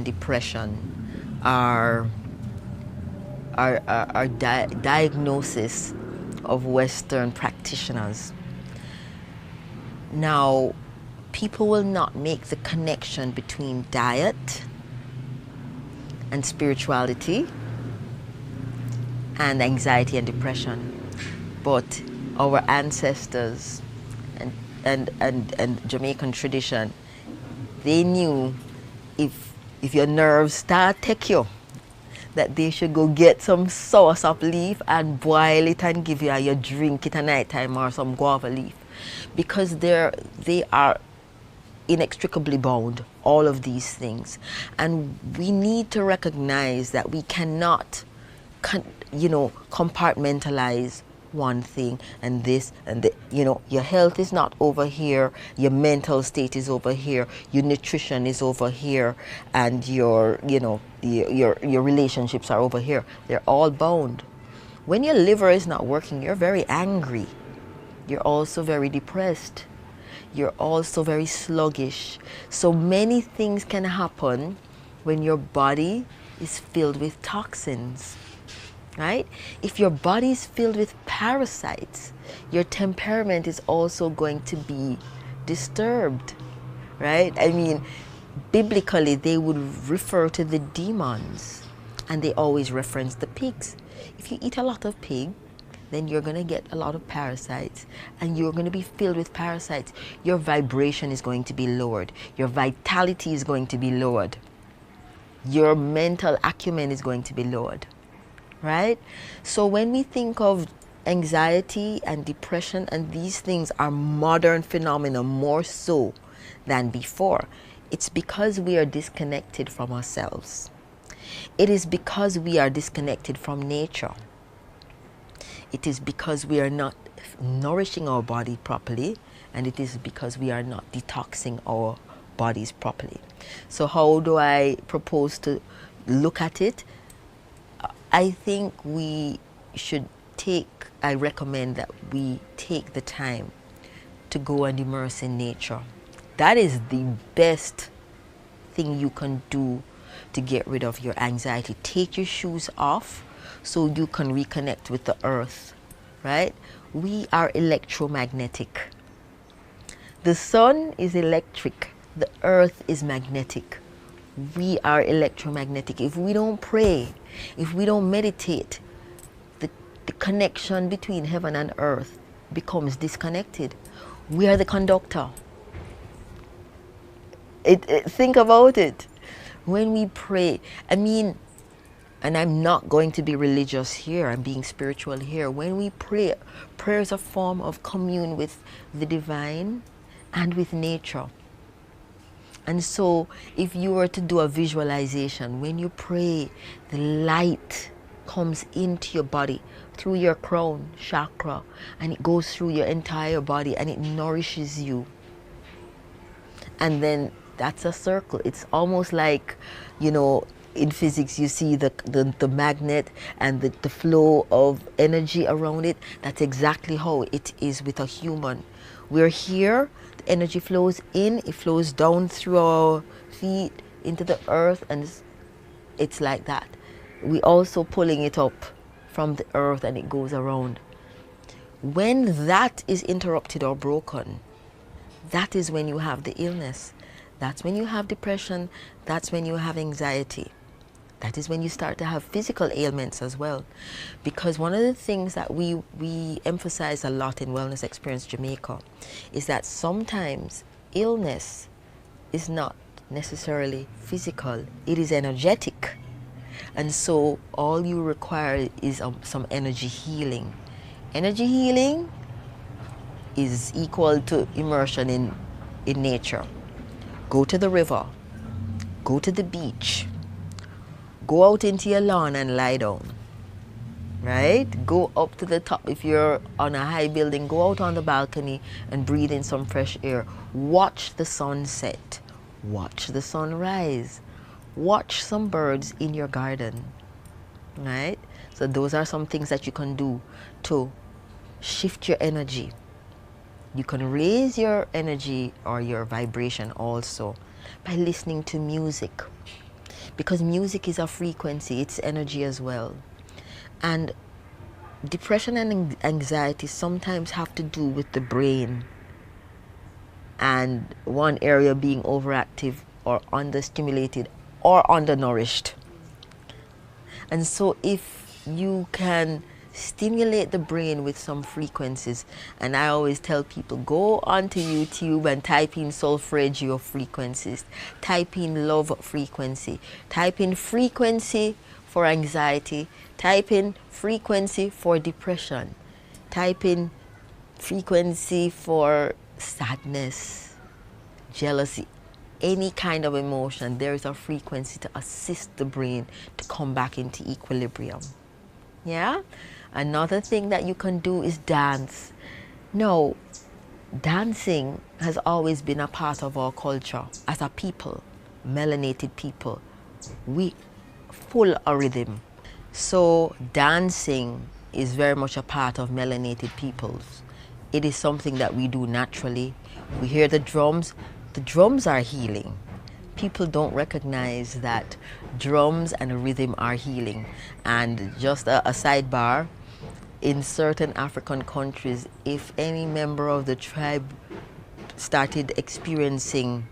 and depression are diagnosis of Western practitioners. Now, people will not make the connection between diet and spirituality and anxiety and depression. But our ancestors and Jamaican tradition, they knew if your nerves start take you, that they should go get some soursop leaf and boil it and give you, you drink it at night time, or some guava leaf, because they are inextricably bound, all of these things. And we need to recognize that we cannot compartmentalize one thing and this and the, your health is not over here, your mental state is over here, your nutrition is over here, and your relationships are over here. They're all bound. When your liver is not working, you're very angry. You're also very depressed. You're also very sluggish. So many things can happen when your body is filled with toxins. Right? If your body is filled with parasites, your temperament is also going to be disturbed. Right? I mean, biblically, they would refer to the demons, and they always reference the pigs. If you eat a lot of pig, then you're going to get a lot of parasites, and you're going to be filled with parasites. Your vibration is going to be lowered. Your vitality is going to be lowered. Your mental acumen is going to be lowered. Right? So when we think of anxiety and depression, and these things are modern phenomena more so than before, it's because we are disconnected from ourselves. It is because we are disconnected from nature. It is because we are not nourishing our body properly, and it is because we are not detoxing our bodies properly. So how do I propose to look at it? I think I recommend that we take the time to go and immerse in nature. That is the best thing you can do to get rid of your anxiety. Take your shoes off so you can reconnect with the earth, right? We are electromagnetic. The sun is electric. The earth is magnetic. We are electromagnetic. If we don't pray, if we don't meditate, the connection between heaven and earth becomes disconnected. We are the conductor. Think about it. When we pray, and I'm not going to be religious here, I'm being spiritual here. When we pray, prayer is a form of commune with the divine and with nature. And so if you were to do a visualization, when you pray, the light comes into your body through your crown chakra, and it goes through your entire body, and it nourishes you. And then that's a circle. It's almost like, in physics, you see the magnet and the flow of energy around it. That's exactly how it is with a human. We're here, the energy flows in, it flows down through our feet into the earth, and it's like that. We also pulling it up from the earth, and it goes around. When that is interrupted or broken, that is when you have the illness. That's when you have depression. That's when you have anxiety. That is when you start to have physical ailments as well. Because one of the things that we emphasize a lot in Wellness Experience Jamaica is that sometimes illness is not necessarily physical, it is energetic. And so all you require is some energy healing. Energy healing is equal to immersion in nature. Go to the river, go to the beach, go out into your lawn and lie down, right? Go up to the top. If you're on a high building, go out on the balcony and breathe in some fresh air. Watch the sunset, watch the sunrise, watch some birds in your garden, right? So those are some things that you can do to shift your energy. You can raise your energy or your vibration also by listening to music. because music is a frequency, it's energy as well. And depression and anxiety sometimes have to do with the brain and one area being overactive or understimulated or undernourished. And so if you can stimulate the brain with some frequencies, and I always tell people, go onto YouTube and type in solfeggio frequencies, type in love frequency, type in frequency for anxiety, type in frequency for depression, type in frequency for sadness, jealousy, any kind of emotion. There is a frequency to assist the brain to come back into equilibrium. Yeah? Another thing that you can do is dance. No, dancing has always been a part of our culture as a people, melanated people. We full of rhythm. So dancing is very much a part of melanated peoples. It is something that we do naturally. We hear the drums. The drums are healing. People don't recognize that drums and rhythm are healing. And just a sidebar, in certain African countries, if any member of the tribe started experiencing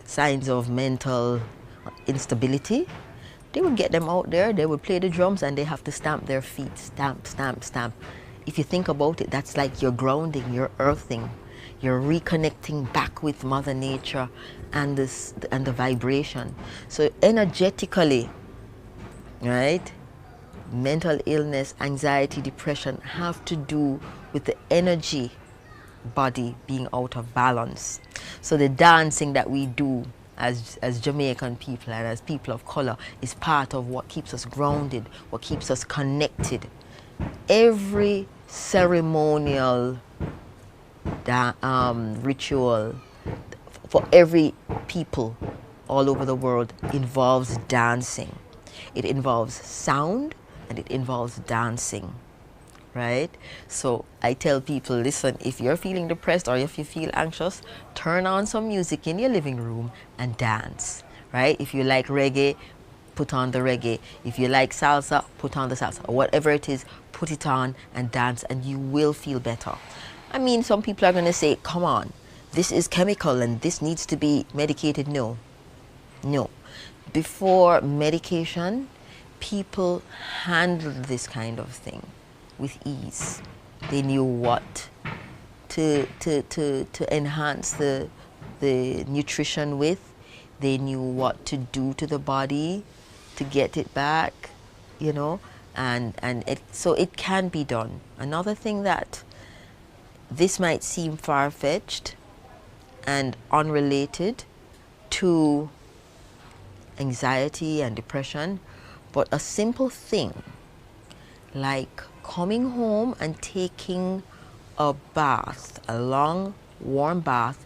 signs of mental instability, they would get them out there, they would play the drums, and they have to stamp their feet, stamp, stamp, stamp. If you think about it, that's like you're grounding, you're earthing, you're reconnecting back with Mother Nature and the vibration. So energetically, right, mental illness, anxiety, depression have to do with the energy body being out of balance. So the dancing that we do as Jamaican people and as people of color is part of what keeps us grounded, what keeps us connected. Every ceremonial ritual for every people all over the world involves dancing. It involves sound and it involves dancing, right? So I tell people, listen, if you're feeling depressed or if you feel anxious, turn on some music in your living room and dance, right? If you like reggae, put on the reggae. If you like salsa, put on the salsa. Or whatever it is, put it on and dance and you will feel better. I mean, some people are going to say, come on, this is chemical and this needs to be medicated. No, no. Before medication, people handled this kind of thing with ease. They knew what to enhance the nutrition with. They knew what to do to the body to get it back, you know, and so it can be done. Another thing that this might seem far-fetched and unrelated to anxiety and depression, but a simple thing like coming home and taking a bath, a long warm bath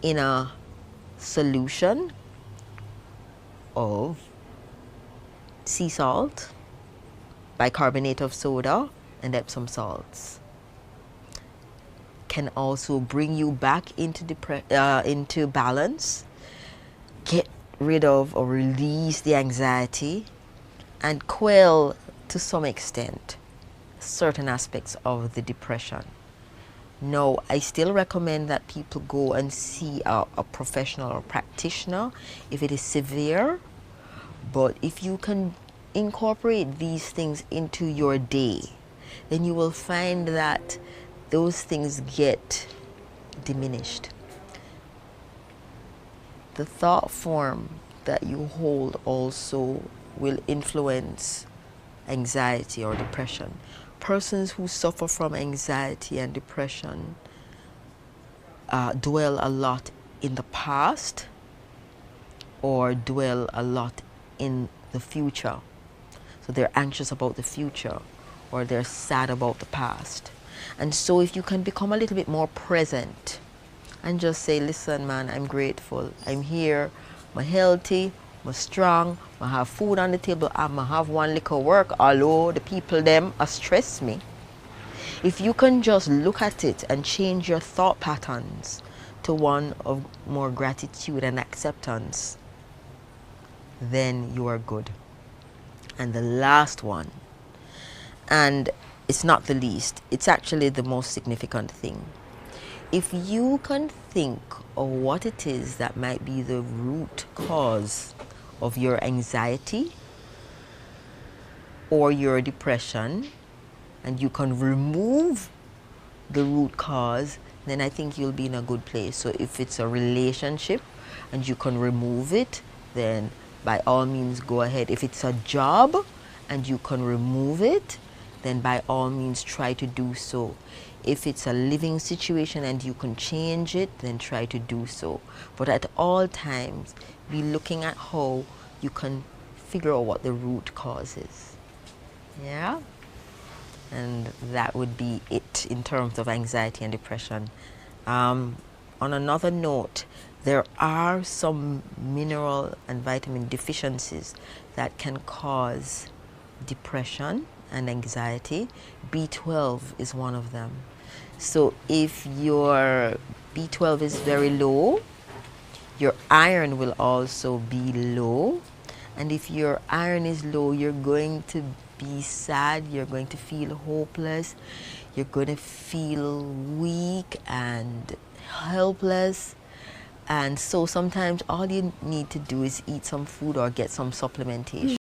in a solution of sea salt, bicarbonate of soda, and Epsom salts can also bring you back into balance, get rid of or release the anxiety, and quell to some extent certain aspects of the depression. No, I still recommend that people go and see a professional or practitioner if it is severe, but if you can incorporate these things into your day, then you will find that those things get diminished. The thought form that you hold also will influence anxiety or depression. Persons who suffer from anxiety and depression dwell a lot in the past or dwell a lot in the future. So they're anxious about the future or they're sad about the past. And so if you can become a little bit more present and just say, listen, man, I'm grateful. I'm here. I'm healthy. I'm strong. I have food on the table. I have one little work. Although the people them stress me. If you can just look at it and change your thought patterns to one of more gratitude and acceptance, then you are good. And the last one, and it's not the least, it's actually the most significant thing. If you can think of what it is that might be the root cause of your anxiety or your depression, and you can remove the root cause, then I think you'll be in a good place. So if it's a relationship and you can remove it, then by all means go ahead. If it's a job and you can remove it, then by all means try to do so. If it's a living situation and you can change it, then try to do so. But at all times, be looking at how you can figure out what the root cause is. Yeah? And that would be it in terms of anxiety and depression. On another note, there are some mineral and vitamin deficiencies that can cause depression and anxiety. B12 is one of them. So if your B12 is very low, your iron will also be low. And if your iron is low, you're going to be sad, you're going to feel hopeless, you're going to feel weak and helpless. And so sometimes all you need to do is eat some food or get some supplementation.